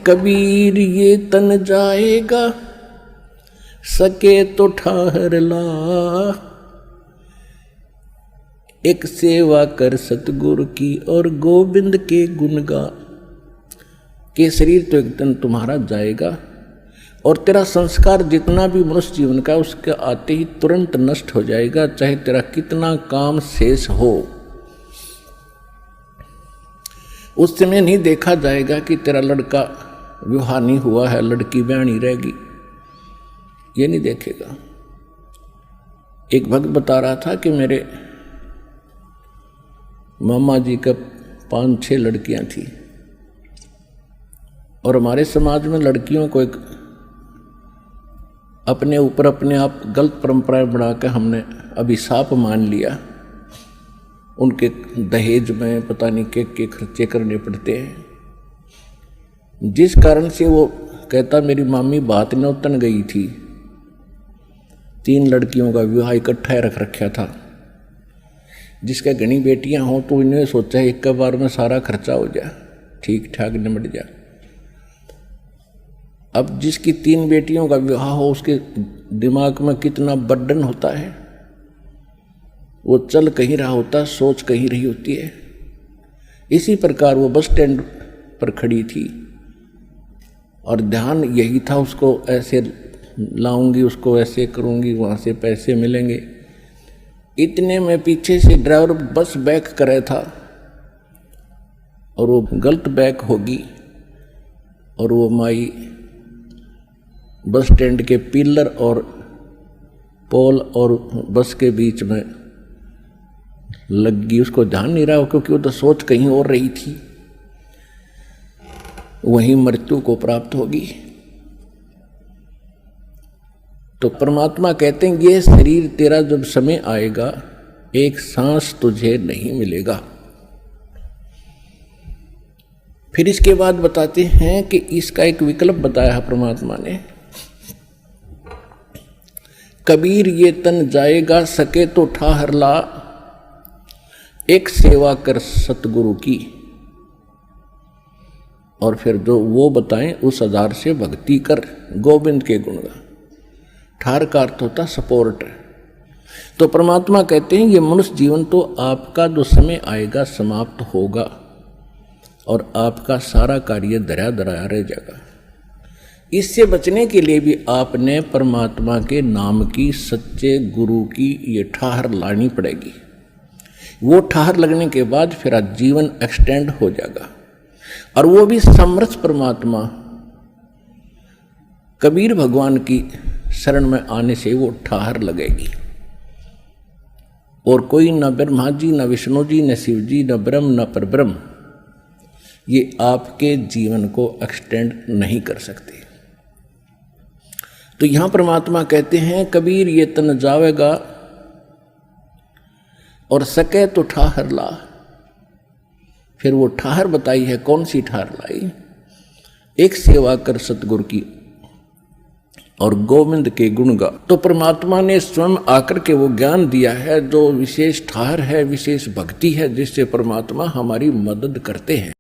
कबीर ये तन जाएगा, सके तो ठाहर ला। एक सेवा कर सतगुरु की और गोविंद के गुण गा। के शरीर तो एक दिन तुम्हारा जाएगा और तेरा संस्कार जितना भी मनुष्य जीवन का उसके आते ही तुरंत नष्ट हो जाएगा, चाहे तेरा कितना काम शेष हो। उस समय नहीं देखा जाएगा कि तेरा लड़का विवाह नहीं हुआ है, लड़की ब्याही रहेगी, ये नहीं देखेगा। एक भक्त बता रहा था कि मेरे मामा जी का 5-6 लड़कियां थी और हमारे समाज में लड़कियों को एक अपने ऊपर अपने आप गलत परंपराएं बनाकर हमने अभिशाप मान लिया। उनके दहेज में पता नहीं के खर्चे करने पड़ते हैं, जिस कारण से वो कहता मेरी मामी बात न उतन गई थी। 3 लड़कियों का विवाह इकट्ठा रख रखा था। जिसका घनी बेटियां हों तो इन्हें सोचा है एक बार में सारा खर्चा हो जाए, ठीक ठाक निपट जाए। अब जिसकी 3 बेटियों का विवाह हो उसके दिमाग में कितना बर्डन होता है। वो चल कहीं रहा होता, सोच कहीं रही होती है। इसी प्रकार वो बस स्टैंड पर खड़ी थी और ध्यान यही था, उसको ऐसे लाऊंगी, उसको ऐसे करूंगी, वहां से पैसे मिलेंगे। इतने में पीछे से ड्राइवर बस बैक कर रहा था और वो गलत बैक होगी और वो माई बस स्टैंड के पिलर और पोल और बस के बीच में लग गई। उसको ध्यान नहीं रहा क्योंकि वो तो सोच कहीं और रही थी। वहीं मृत्यु को प्राप्त होगी। तो परमात्मा कहते हैं ये शरीर तेरा जब समय आएगा, एक सांस तुझे नहीं मिलेगा। फिर इसके बाद बताते हैं कि इसका एक विकल्प बताया है परमात्मा ने। कबीर ये तन जाएगा, सके तो ठाहर ला। एक सेवा कर सतगुरु की। और फिर जो वो बताएं उस आधार से भक्ति कर, गोविंद के गुण गा। ठार का अर्थ होता सपोर्ट। तो परमात्मा कहते हैं ये मनुष्य जीवन तो आपका जो समय आएगा समाप्त होगा और आपका सारा कार्य धरा धराया रह जाएगा। इससे बचने के लिए भी आपने परमात्मा के नाम की, सच्चे गुरु की ये ठाहर लानी पड़ेगी। वो ठाहर लगने के बाद फिर जीवन एक्सटेंड हो जाएगा और वो भी समर्थ परमात्मा कबीर भगवान की शरण में आने से वो ठाहर लगेगी। और कोई न ब्रह्मा जी, न विष्णु जी, न शिव जी, न ब्रह्म, न परब्रह्म ये आपके जीवन को एक्सटेंड नहीं कर सकते। तो यहां परमात्मा कहते हैं कबीर ये तन जावेगा और सके तो ठाहर ला। फिर वो ठाहर बताई है, कौन सी ठाहर लाई? एक सेवा कर सतगुरु की और गोविंद के गुण गा। तो परमात्मा ने स्वयं आकर के वो ज्ञान दिया है जो विशेष ठाहर है, विशेष भक्ति है, जिससे परमात्मा हमारी मदद करते हैं।